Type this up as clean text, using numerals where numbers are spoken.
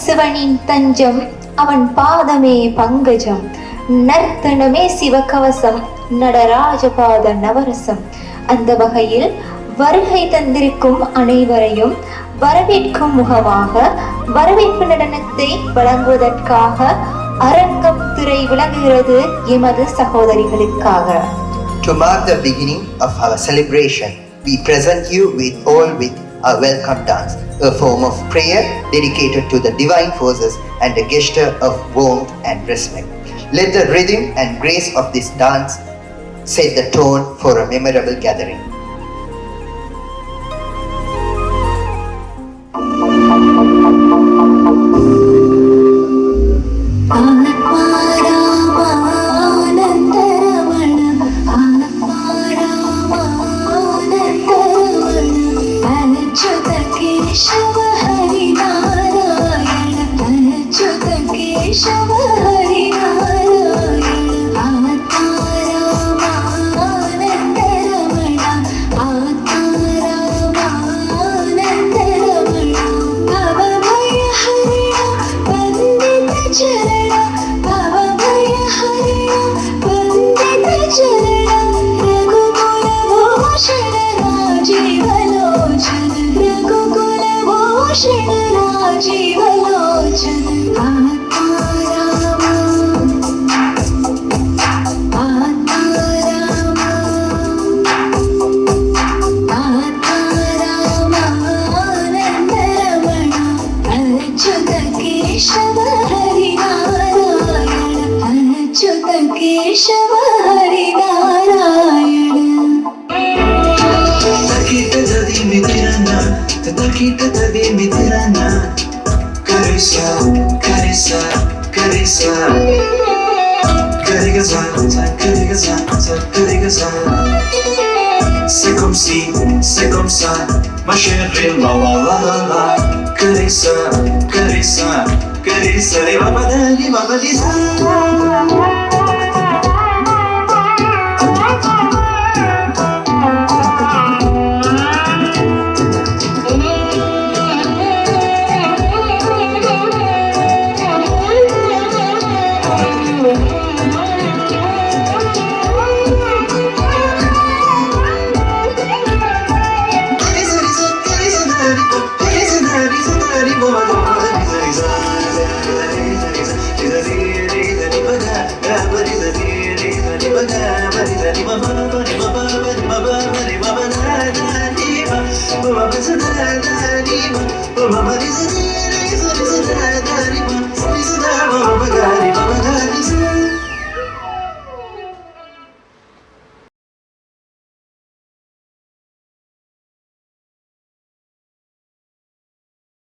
சிவனின் தஞ்சம் அவன் பாதமே பங்கஜம், நர்த்தனமே சிவகவசம், நடராஜபாத நவரசம். அந்த வகையில் வருகை தந்திருக்கும் அனைவரையும் வரவேற்கும் முகமாக வரவேற்பு நடனத்தை வழங்குவதற்காக அரங்கம் திரை விளங்குகிறது எமது சகோதரிகளுக்காக. To mark the beginning of our celebration, we present you with our welcome dance, a form of prayer dedicated to the divine forces and a gesture of warmth and respect. Let the rhythm and grace of this dance set the tone for a memorable gathering. C'est comme ça, ma chérie, la la la la la. Caressa, caressa, caressa, la madani, la madisa. Mama